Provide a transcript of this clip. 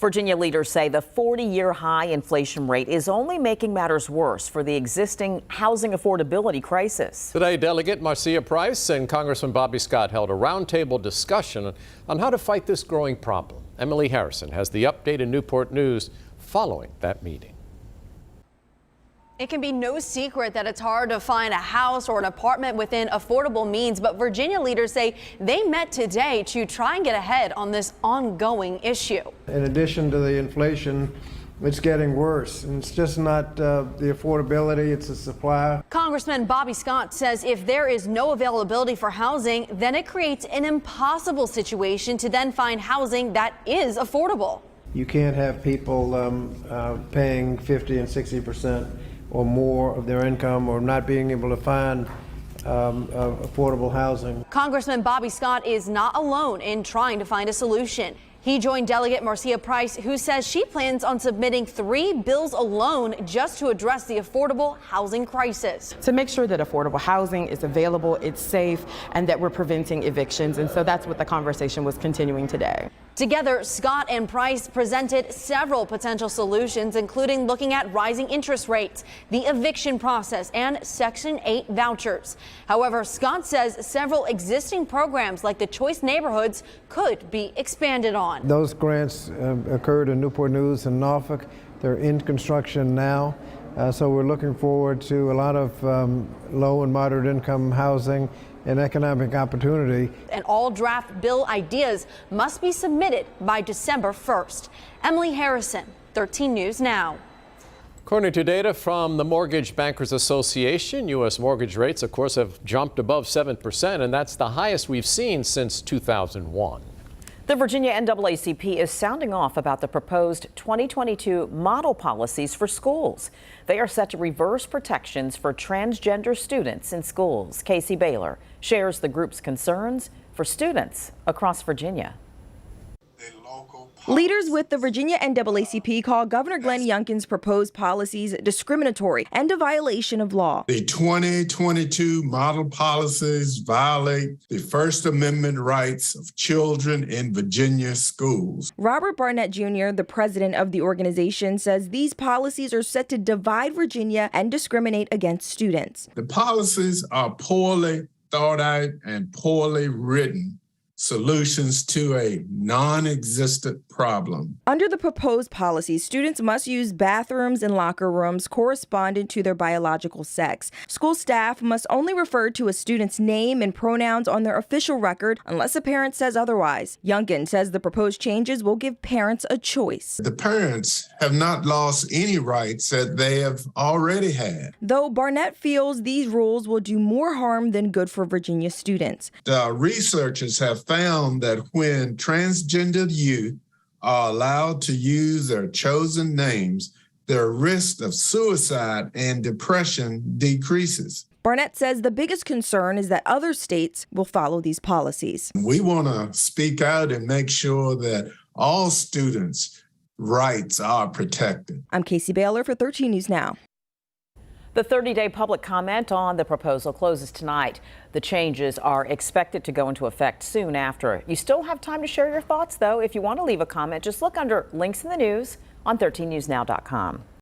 Virginia leaders say the 40-year high inflation rate is only making matters worse for the existing housing affordability crisis. Today, Delegate Marcia Price and Congressman Bobby Scott held a roundtable discussion on how to fight this growing problem. Emily Harrison has the update in Newport News following that meeting. It can be no secret that it's hard to find a house or an apartment within affordable means, but Virginia leaders say they met today to try and get ahead on this ongoing issue. In addition to the inflation, it's getting worse, and it's just not the affordability, it's the supply. Congressman Bobby Scott says if there is no availability for housing, then it creates an impossible situation to then find housing that is affordable. You can't have people paying 50 and 60% or more of their income, or not being able to find affordable housing. Congressman Bobby Scott is not alone in trying to find a solution. He joined Delegate Marcia Price, who says she plans on submitting 3 bills alone just to address the affordable housing crisis. To make sure that affordable housing is available, it's safe, and that we're preventing evictions. And so that's what the conversation was continuing today. Together, Scott and Price presented several potential solutions, including looking at rising interest rates, the eviction process, and Section 8 vouchers. However, Scott says several existing programs like the Choice Neighborhoods could be expanded on. Those grants occurred in Newport News and Norfolk. They're in construction now. So we're looking forward to a lot of low and moderate income housing and economic opportunity. And all draft bill ideas must be submitted by December 1st. Emily Harrison, 13 News Now. According to data from the Mortgage Bankers Association, U.S. mortgage rates, of course, have jumped above 7%, and that's the highest we've seen since 2001. The Virginia NAACP is sounding off about the proposed 2022 model policies for schools. They are set to reverse protections for transgender students in schools. Casey Baylor shares the group's concerns for students across Virginia. Leaders with the Virginia NAACP call Governor Glenn Youngkin's proposed policies discriminatory and a violation of law. The 2022 model policies violate the First Amendment rights of children in Virginia schools. Robert Barnett Jr., the president of the organization, says these policies are set to divide Virginia and discriminate against students. The policies are poorly thought out and poorly written solutions to a non-existent problem. Under the proposed policies, students must use bathrooms and locker rooms corresponding to their biological sex. School staff must only refer to a student's name and pronouns on their official record unless a parent says otherwise. Youngkin says the proposed changes will give parents a choice. The parents have not lost any rights that they have already had. Though Barnett feels these rules will do more harm than good for Virginia students. The researchers have found that when transgender youth are allowed to use their chosen names, their risk of suicide and depression decreases. Barnett says the biggest concern is that other states will follow these policies. We want to speak out and make sure that all students' rights are protected. I'm Casey Baylor for 13 News Now. The 30-day public comment on the proposal closes tonight. The changes are expected to go into effect soon after. You still have time to share your thoughts, though. If you want to leave a comment, just look under links in the news on 13newsnow.com.